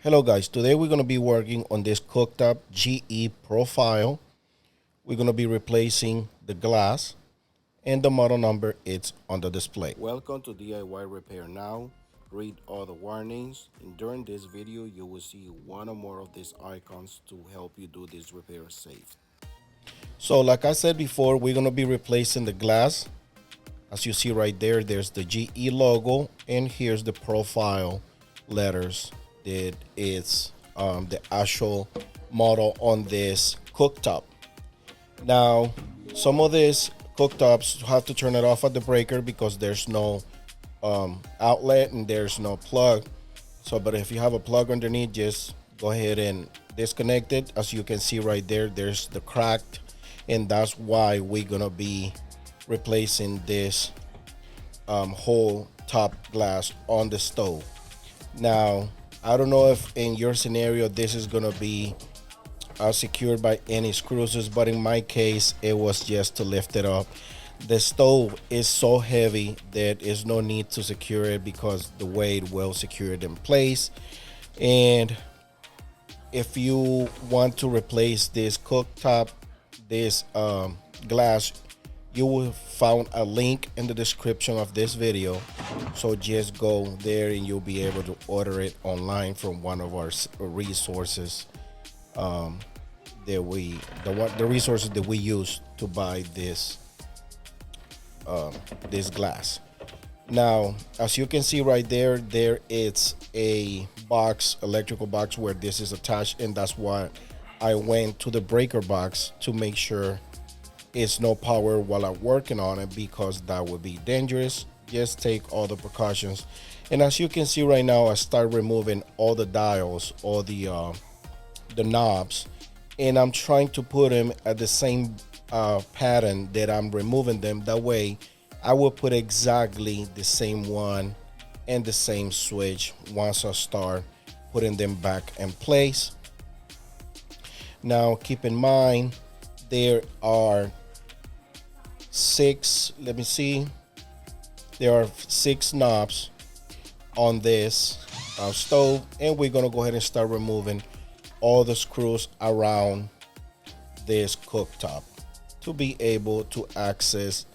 Hello guys, today we're going to be working on this Cooktop GE profile. We're going to be replacing the glass and the model number it's on the display. Welcome to DIY Repair Now. Read all the warnings, and during this video you will see one or more of these icons to help you do this repair safe. So like I said before, we're going to be replacing the glass. As you see right there, there's the GE logo, and here's the profile letters that is the actual model on this cooktop. Now, some of these cooktops have to turn it off at the breaker because there's no outlet and there's no plug. So, but if you have a plug underneath, just go ahead and disconnect it. As you can see right there, there's the cracked, and that's why we're gonna be replacing this whole top glass on the stove. Now, I don't know if in your scenario this is gonna be secured by any screws, but in my case it was just to lift it up. The stove is so heavy that there's no need to secure it because the weight will secure it in place. And if you want to replace this cooktop, this glass, you will find a link in the description of this video, so just go there and you'll be able to order it online from one of our resources the resources that we use to buy this this glass. Now, as you can see right there, there is a box, electrical box, where this is attached, and that's why I went to the breaker box to make sure it's no power while I'm working on it, because that would be dangerous. Just take all the precautions. And as you can see right now, I start removing all the dials, all the knobs, and I'm trying to put them at the same pattern that I'm removing them. That way I will put exactly the same one and the same switch once I start putting them back in place. Now keep in mind, there are there are six knobs on this stove, and we're gonna go ahead and start removing all the screws around this cooktop to be able to access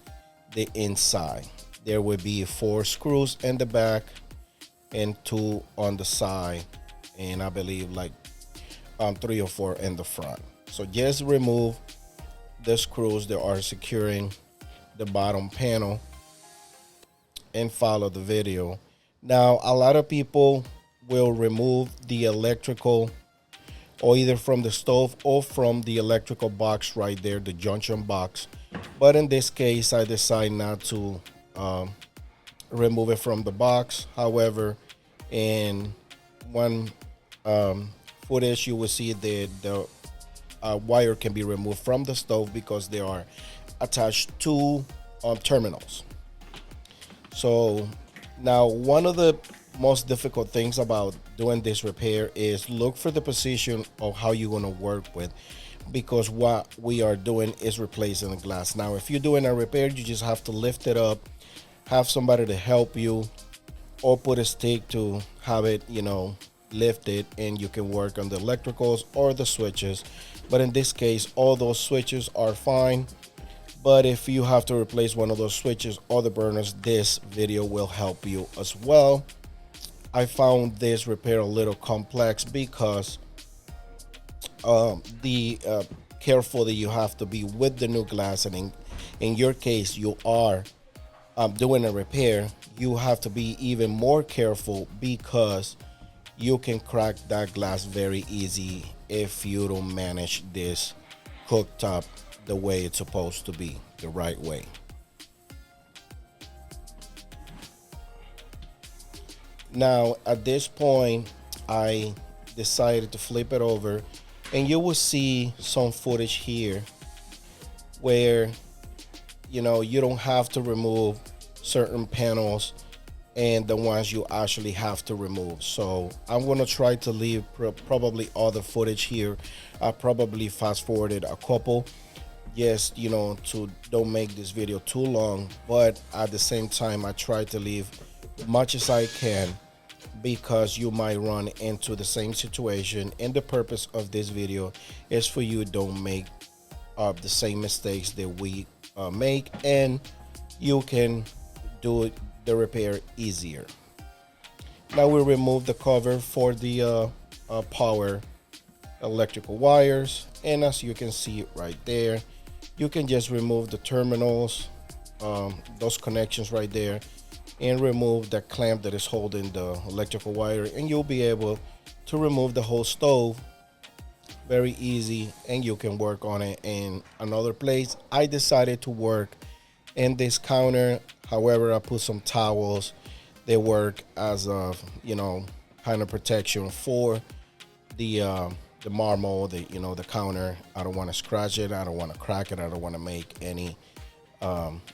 the inside. There will be 4 screws in the back and 2 on the side, and I believe like 3 or 4 in the front. So just remove the screws that are securing the bottom panel and follow the video. Now, a lot of people will remove the electrical, or either from the stove or from the electrical box right there, the junction box. But in this case, I decided not to remove it from the box. However, in one footage, you will see that the wire can be removed from the stove because they are attached to terminals. So now, one of the most difficult things about doing this repair is look for the position of how you're going to work with, because what we are doing is replacing the glass. Now, if you're doing a repair, you just have to lift it up, have somebody to help you, or put a stick to have it, lift it, and you can work on the electricals or the switches. But in this case, all those switches are fine. But if you have to replace one of those switches or the burners, this video will help you as well. I found this repair a little complex because the careful that you have to be with the new glass, and in your case you are doing a repair, you have to be even more careful because you can crack that glass very easy if you don't manage this cooktop the way it's supposed to be, the right way. Now, at this point, I decided to flip it over, and you will see some footage here where you don't have to remove certain panels and the ones you actually have to remove. So I'm going to try to leave probably all the footage here. I probably fast forwarded a couple, just to don't make this video too long, but at the same time I try to leave much as I can because you might run into the same situation, and the purpose of this video is for you don't make the same mistakes that we make, and you can do the repair easier. Now we remove the cover for the power electrical wires, and as you can see right there, you can just remove the terminals, those connections right there, and remove the clamp that is holding the electrical wire, and you'll be able to remove the whole stove very easy, and you can work on it in another place. I decided to work in this counter. However, I put some towels. They work as a, you know, kind of protection for the marble, the counter. I don't want to scratch it, I don't want to crack it, I don't want to make any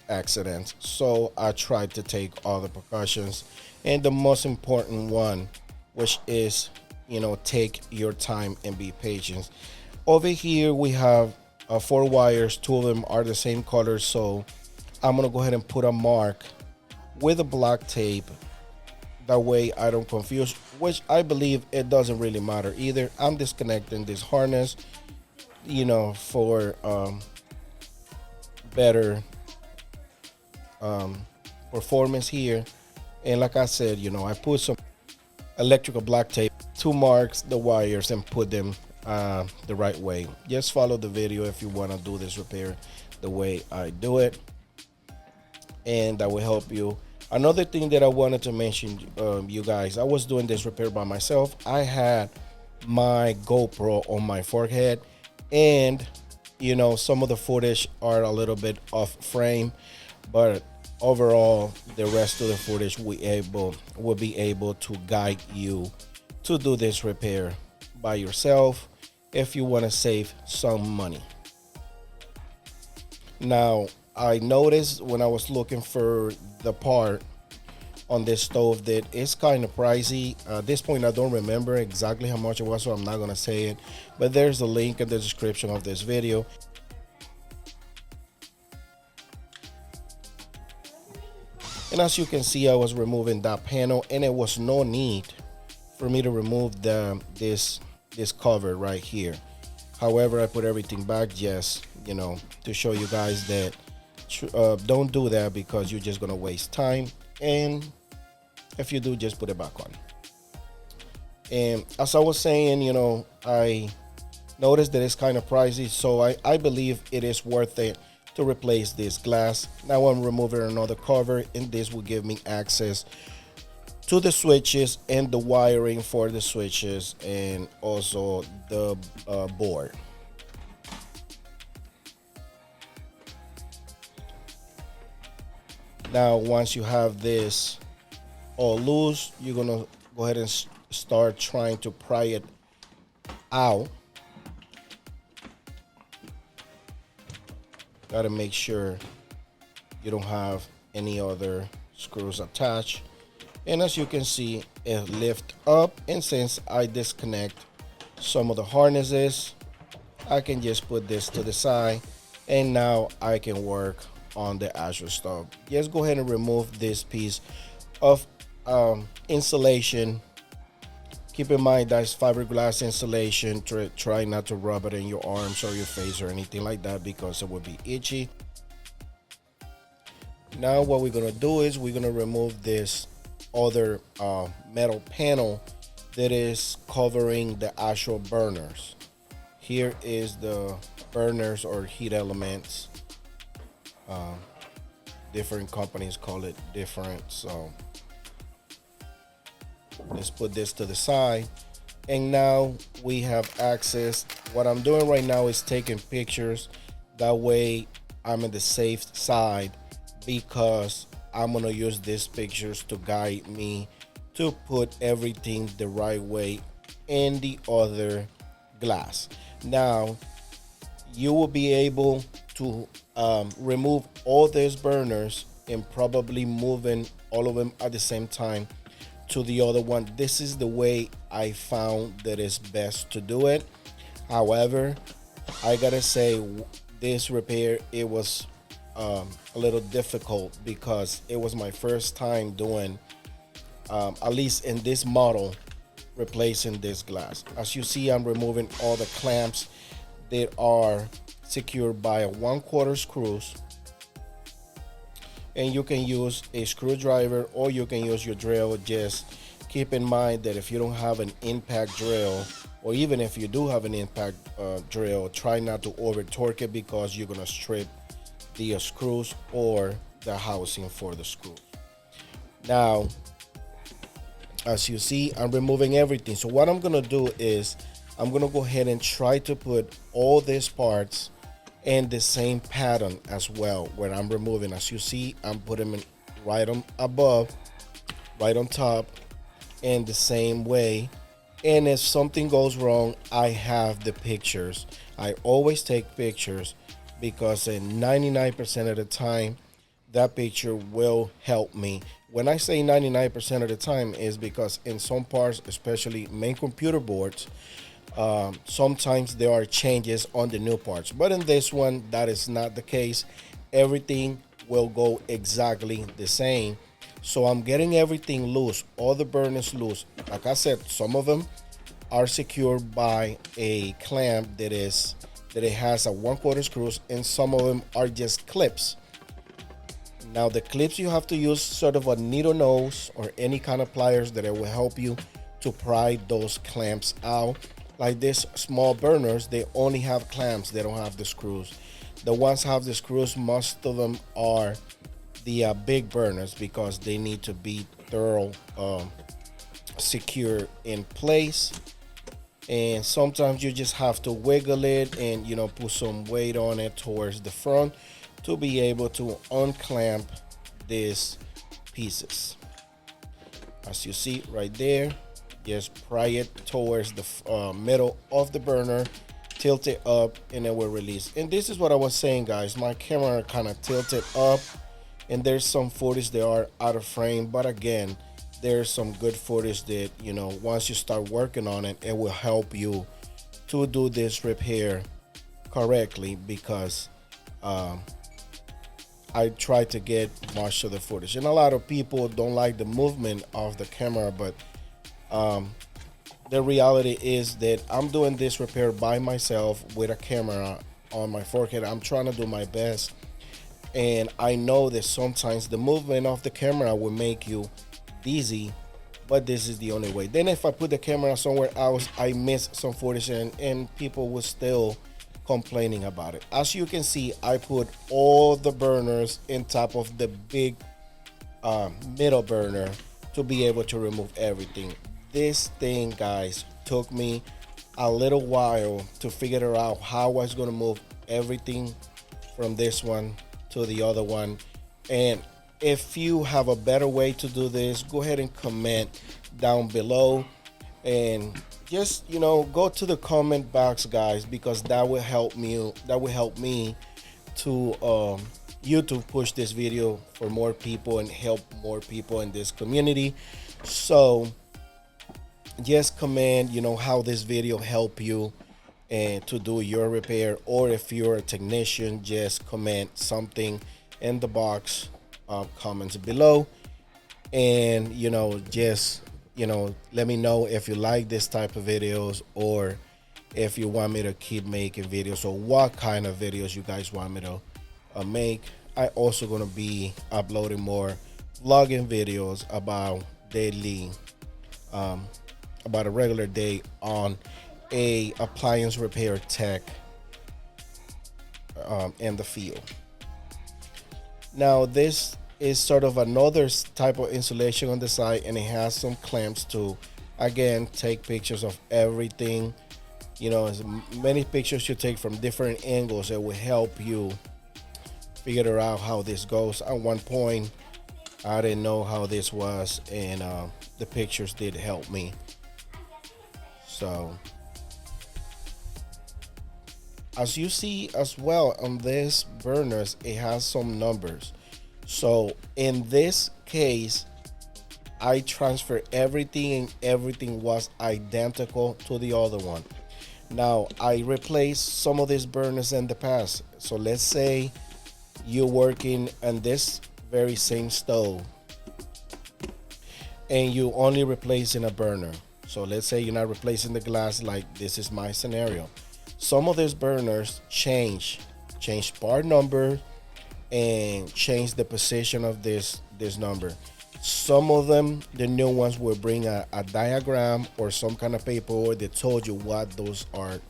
accidents. So I tried to take all the precautions, and the most important one, which is, take your time and be patient. Over here we have 4 wires. 2 of them are the same color, so I'm gonna go ahead and put a mark with a black tape. That way I don't confuse, which I believe it doesn't really matter either. I'm disconnecting this harness, for better performance here. And like I said, I put some electrical black tape to mark the wires and put them the right way. Just follow the video if you want to do this repair the way I do it, and that will help you. Another thing that I wanted to mention, you guys, I was doing this repair by myself. I had my GoPro on my forehead, and some of the footage are a little bit off frame, but overall the rest of the footage will be able to guide you to do this repair by yourself if you want to save some money. Now, I noticed when I was looking for the part on this stove that it's kind of pricey. At this point, I don't remember exactly how much it was, so I'm not going to say it, but there's a link in the description of this video. And as you can see, I was removing that panel, and it was no need for me to remove this cover right here. However, I put everything back just, to show you guys that don't do that, because you're just gonna waste time, and if you do, just put it back on. And as I was saying, I noticed that it's kind of pricey, so I believe it is worth it to replace this glass. Now I'm removing another cover, and this will give me access to the switches and the wiring for the switches, and also the board. Now, once you have this all loose, you're gonna go ahead and start trying to pry it out. Gotta make sure you don't have any other screws attached. And as you can see, it lifts up, and since I disconnect some of the harnesses, I can just put this to the side, and now I can work on the actual stove. Just go ahead and remove this piece of insulation. Keep in mind that's fiberglass insulation. Try not to rub it in your arms or your face or anything like that, because it will be itchy. Now what we're gonna do is we're gonna remove this other metal panel that is covering the actual burners. Here is the burners or heat elements. Different companies call it different, so let's put this to the side. And now we have access. What I'm doing right now is taking pictures, that way I'm in the safe side, because I'm gonna use these pictures to guide me to put everything the right way in the other glass. Now you will be able to remove all these burners and probably moving all of them at the same time to the other one. This is the way I found that it's best to do it. However, I gotta say, this repair, it was a little difficult, because it was my first time doing at least in this model, replacing this glass. As you see, I'm removing all the clamps that are secured by a 1/4 screws, and you can use a screwdriver or you can use your drill. Just keep in mind that if you don't have an impact drill, or even if you do have an impact drill, try not to over torque it, because you're gonna strip the screws or the housing for the screws. Now, as you see, I'm removing everything. So what I'm gonna do is I'm gonna go ahead and try to put all these parts in the same pattern as well, where I'm removing. As you see, I'm putting them right on above, right on top, in the same way. And if something goes wrong, I have the pictures. I always take pictures, because in 99% of the time, that picture will help me. When I say 99% of the time, is because in some parts, especially main computer boards, sometimes there are changes on the new parts, but in this one, that is not the case. Everything will go exactly the same. So I'm getting everything loose, all the burners loose. Like I said, some of them are secured by a clamp that it has a 1/4 screws, and some of them are just clips. Now the clips, you have to use sort of a needle nose or any kind of pliers that it will help you to pry those clamps out. Like this small burners, they only have clamps, they don't have the screws. The ones have the screws, most of them are the big burners, because they need to be thorough, secure in place. And sometimes you just have to wiggle it and, you know, put some weight on it towards the front to be able to unclamp these pieces. As you see right there, just pry it towards the middle of the burner, tilt it up, and it will release. And this is what I was saying, guys. My camera kind of tilted up, and there's some footage that are out of frame, but again, there's some good footage that, you know, once you start working on it, it will help you to do this repair correctly, because I try to get most of the footage. And a lot of people don't like the movement of the camera, but the reality is that I'm doing this repair by myself with a camera on my forehead. I'm trying to do my best, and I know that sometimes the movement of the camera will make you dizzy, but this is the only way. Then if I put the camera somewhere else, I miss some footage, and people will still complaining about it. As you can see, I put all the burners in top of the big middle burner to be able to remove everything. This thing, guys, took me a little while to figure out how I was going to move everything from this one to the other one. And if you have a better way to do this, go ahead and comment down below, and just, you know, go to the comment box, guys, because that will help me. That will help me to YouTube push this video for more people and help more people in this community. So just comment, you know, how this video help you and to do your repair, or if you're a technician, just comment something in the box comments below, and, you know, just, you know, let me know if you like this type of videos, or if you want me to keep making videos, or what kind of videos you guys want me to make. I also gonna be uploading more vlogging videos about daily, about a regular day on a appliance repair tech in the field. Now this is sort of another type of insulation on the side, and it has some clamps to, again, take pictures of everything. You know, as many pictures you take from different angles, it will help you figure out how this goes. At one point, I didn't know how this was, and the pictures did help me. So as you see as well on this burners, it has some numbers. So in this case, I transferred everything, and everything was identical to the other one. Now I replaced some of these burners in the past. So let's say you're working on this very same stove, and you only replacing a burner. So let's say you're not replacing the glass, like this is my scenario. Some of these burners change part number and change the position of this number. Some of them, the new ones, will bring a diagram or some kind of paperwork that told you what those are,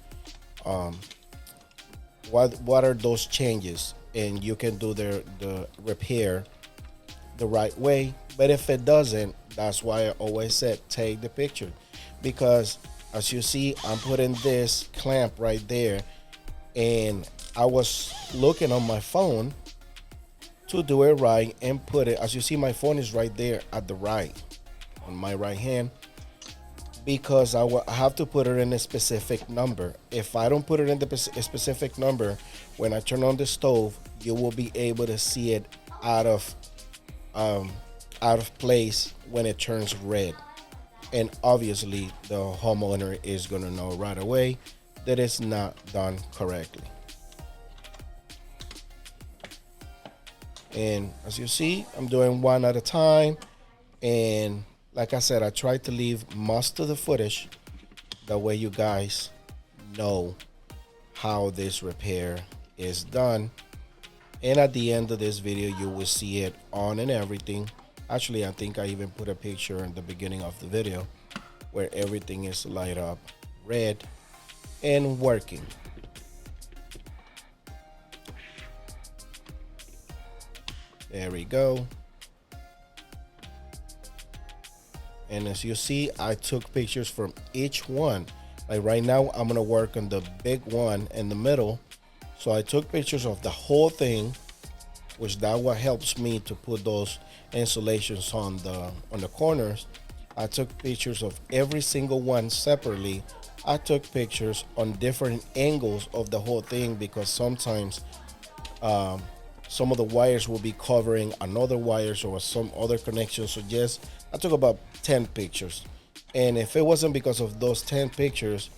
what are those changes, and you can do the repair the right way. But if it doesn't, that's why I always said take the picture, because as you see, I'm putting this clamp right there, and I was looking on my phone to do it right and put it, as you see, my phone is right there at the right, on my right hand, because I have to put it in a specific number. If I don't put it in the specific number, when I turn on the stove, you will be able to see it out of place when it turns red. And obviously the homeowner is going to know right away that it's not done correctly. And as you see, I'm doing one at a time, and like I said, I try to leave most of the footage, that way you guys know how this repair is done. And at the end of this video, you will see it on and everything. Actually, I think I even put a picture in the beginning of the video where everything is light up red and working. There we go. And as you see, I took pictures from each one. Like right now, I'm gonna work on the big one in the middle. So I took pictures of the whole thing, which that what helps me to put those insulations on the corners. I took pictures of every single one separately. I took pictures on different angles of the whole thing, because sometimes some of the wires will be covering another wires or some other connections. So just, I took about 10 pictures. And if it wasn't because of those 10 pictures,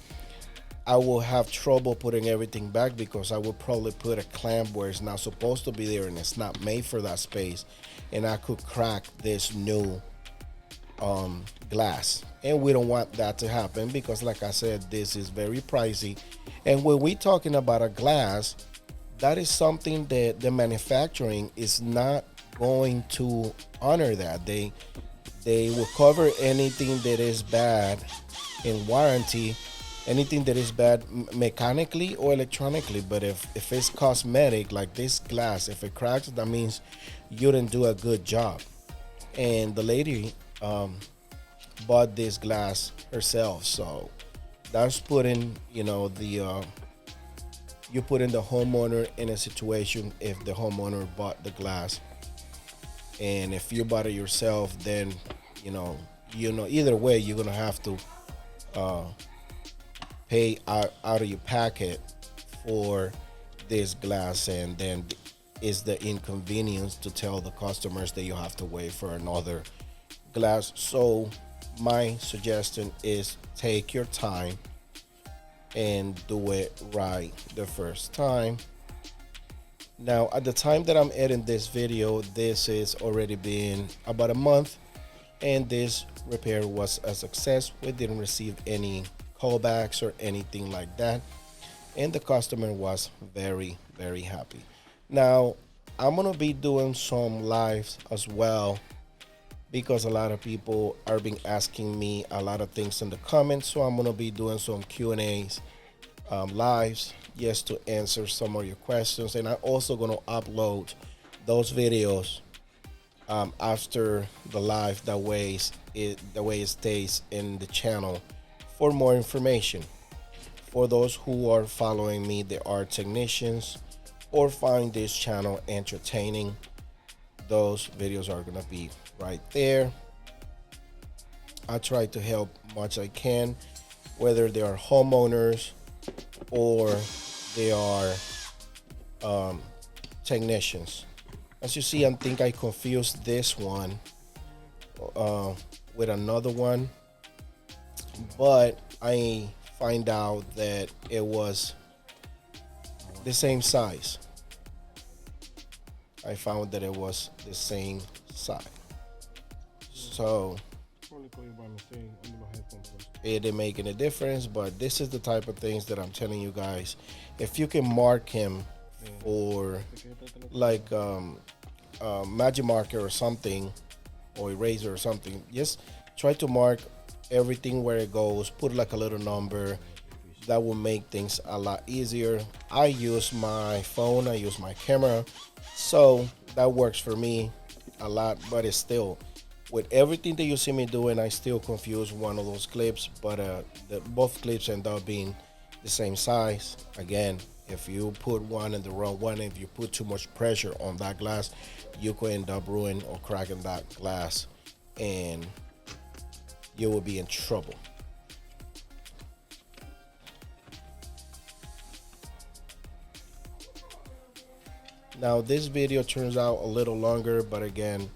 I will have trouble putting everything back, because I would probably put a clamp where it's not supposed to be there and it's not made for that space. And I could crack this new glass. And we don't want that to happen, because like I said, this is very pricey. And when we're talking about a glass, that is something that the manufacturing is not going to honor that. They will cover anything that is bad in warranty, anything that is bad mechanically or electronically. But if it's cosmetic, like this glass, if it cracks, that means you didn't do a good job. And the lady bought this glass herself, so that's putting, you put in the homeowner in a situation. If the homeowner bought the glass, and if you bought it yourself, then either way you're gonna have to pay out of your pocket for this glass, and then is the inconvenience to tell the customers that you have to wait for another glass. So my suggestion is take your time and do it right the first time. Now, at the time that I'm editing this video, this is already been about a month, and this repair was a success. We didn't receive any callbacks or anything like that, and the customer was very, very happy. Now, I'm gonna be doing some lives as well, because a lot of people are been asking me a lot of things in the comments. So I'm gonna be doing some Q&As lives, just to answer some of your questions. And I'm also gonna upload those videos after the live, that way it stays in the channel for more information. For those who are following me, they are technicians or find this channel entertaining, those videos are gonna be right there. I try to help much I can, whether they are homeowners or they are technicians. As you see, I think I confused this one with another one, but I find out that it was the same size. I found that it was the same size. So it ain't making a difference. But this is the type of things that I'm telling you guys. If you can mark him for like magic marker or something, or eraser or something, just try to mark everything where it goes. Put like a little number. That will make things a lot easier. I use my phone, I use my camera, so that works for me a lot. But it's still, with everything that you see me doing, I still confuse one of those clips. But both clips end up being the same size. Again, if you put one in the wrong one, if you put too much pressure on that glass, you could end up ruining or cracking that glass, and you will be in trouble. Now this video turns out a little longer, but again,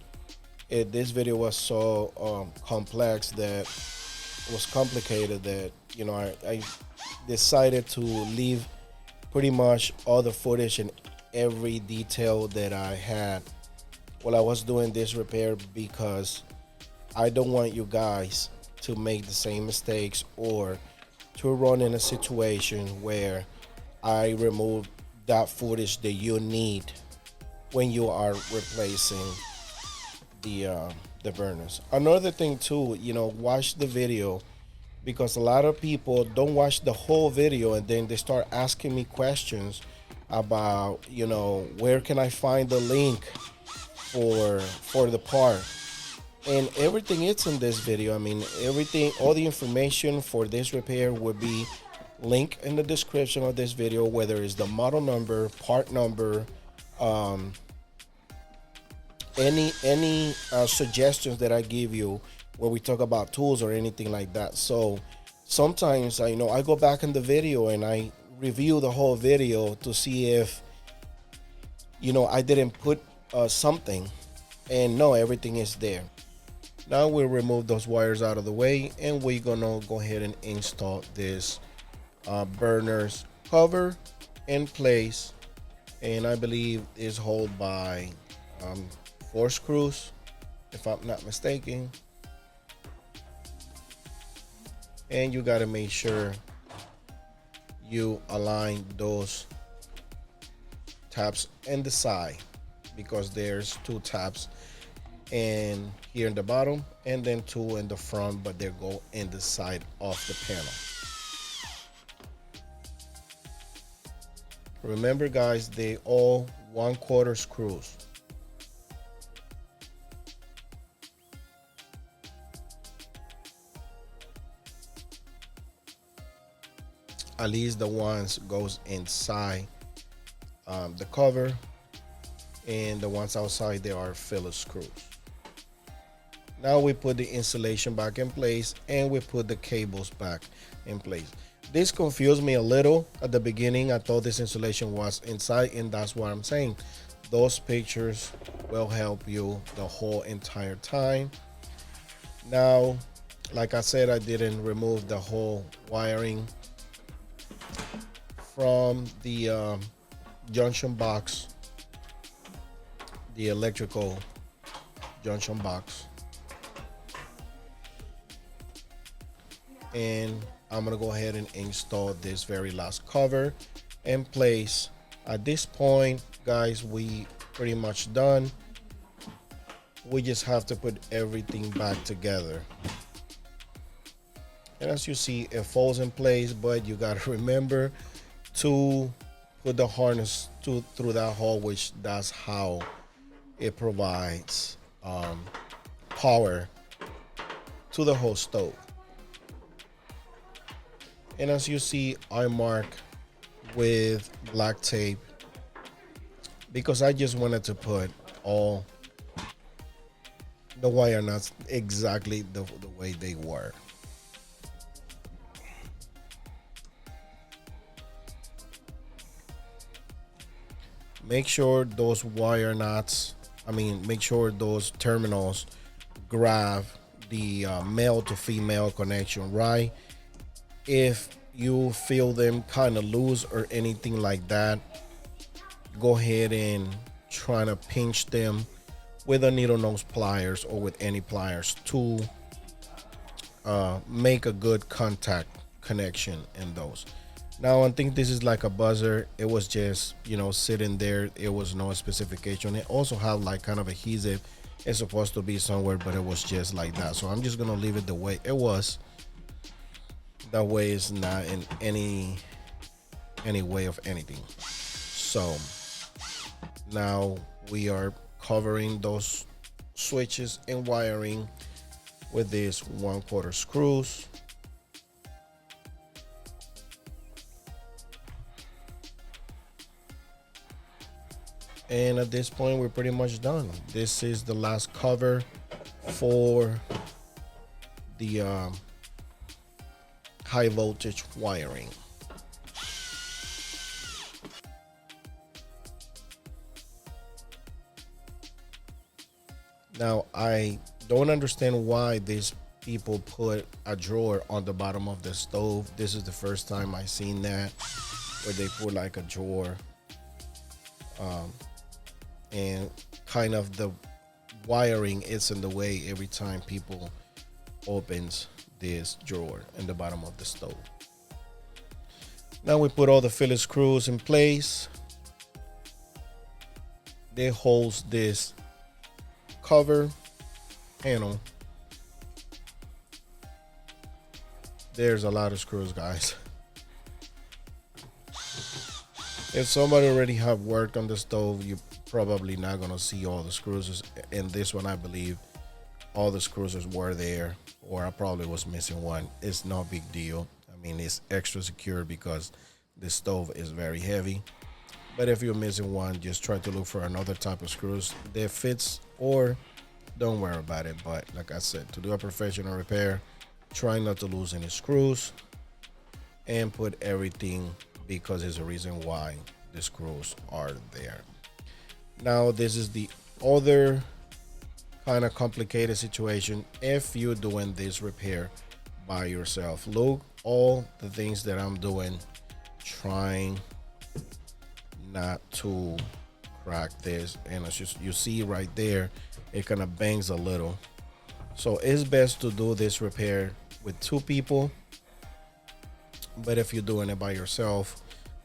this video was so complex, that it was complicated, that I decided to leave pretty much all the footage and every detail that I had while I was doing this repair, because I don't want you guys to make the same mistakes or to run in a situation where I remove that footage that you need when you are replacing the burners. Another thing too, watch the video, because a lot of people don't watch the whole video and then they start asking me questions about, where can I find the link for the part. And everything is in this video. I mean, everything, all the information for this repair would be link in the description of this video, whether it's the model number, part number, any suggestions that I give you when we talk about tools or anything like that. So sometimes I go back in the video and I review the whole video to see if I didn't put something, and no, everything is there. Now we'll remove those wires out of the way, and we're gonna go ahead and install this burner's cover in place, and I believe is held by 4 screws, if I'm not mistaken. And you got to make sure you align those tabs in the side, because there's 2 tabs and here in the bottom, and then 2 in the front, but they go in the side of the panel. Remember guys, they all 1/4 screws. At least the ones goes inside the cover, and the ones outside, they are filler screws. Now we put the insulation back in place, and we put the cables back in place. This confused me a little at the beginning. I thought this insulation was inside, and that's what I'm saying. Those pictures will help you the whole entire time. Now, like I said, I didn't remove the whole wiring from the junction box, the electrical junction box. And I'm gonna go ahead and install this very last cover in place. At this point, guys, we pretty much done. We just have to put everything back together. And as you see, it falls in place, but you gotta remember to put the harness through that hole, which that's how it provides power to the whole stove. And as you see, I mark with black tape because I just wanted to put all the wire nuts exactly the way they were. Make sure those wire nuts, make sure those terminals grab the male to female connection, right? If you feel them kind of loose or anything like that, go ahead and try to pinch them with a needle nose pliers or with any pliers to make a good contact connection in those. Now I think this is like a buzzer. It was just, you know, sitting there. It was no specification. It also had like kind of adhesive. It's supposed to be somewhere, but it was just like that. So I'm just gonna leave it the way it was. That way it's not in any way of anything. So now we are covering those switches and wiring with these 1/4 screws. And at this point, we're pretty much done. This is the last cover for the high voltage wiring. Now, I don't understand why these people put a drawer on the bottom of the stove. This is the first time I've seen that, where they put like a drawer. And kind of the wiring is in the way every time people opens this drawer in the bottom of the stove. Now we put all the Phillips screws in place. They holds this cover panel. There's a lot of screws, guys. If somebody already have worked on the stove, you're probably not gonna see all the screws. In this one, I believe all the screws were there, or I probably was missing one. It's no big deal. I mean, it's extra secure because the stove is very heavy. But if you're missing one, just try to look for another type of screws that fits, or don't worry about it. But like I said, to do a professional repair, try not to lose any screws and put everything, because there's a reason why the screws are there. Now this is the other kind of complicated situation if you're doing this repair by yourself. Look, all the things that I'm doing, trying not to crack this, and it's just, you see right there, it kind of bangs a little. So it's best to do this repair with 2 people. But if you're doing it by yourself,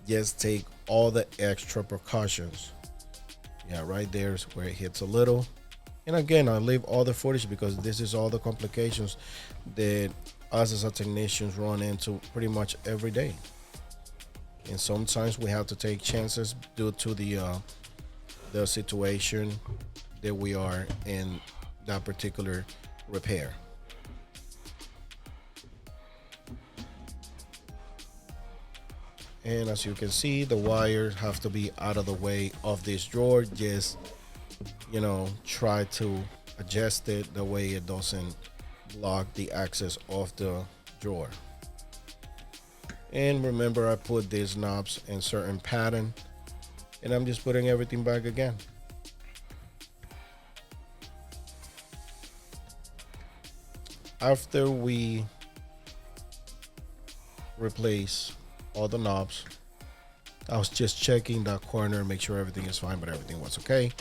just take all the extra precautions. Yeah, right there is where it hits a little. And again, I leave all the footage because this is all the complications that us as a technicians run into pretty much every day. And sometimes we have to take chances due to the situation that we are in, that particular repair. And as you can see, the wires have to be out of the way of this drawer. Just, you know, try to adjust it the way it doesn't block the access of the drawer. And remember, I put these knobs in certain pattern, and I'm just putting everything back again. After we replace all the knobs, I was just checking that corner, make sure everything is fine, but everything was okay.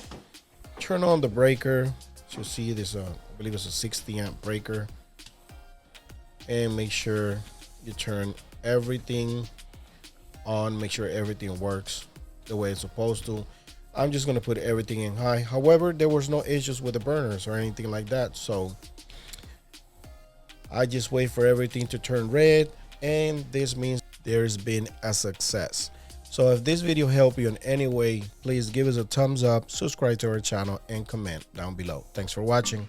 Turn on the breaker. So you see this, I believe it's a 60 amp breaker, and make sure you turn everything on, make sure everything works the way it's supposed to. I'm just gonna put everything in high. However, there was no issues with the burners or anything like that, so I just wait for everything to turn red, and this means there's been a success. So if this video helped you in any way, please give us a thumbs up, subscribe to our channel, and comment down below. Thanks for watching.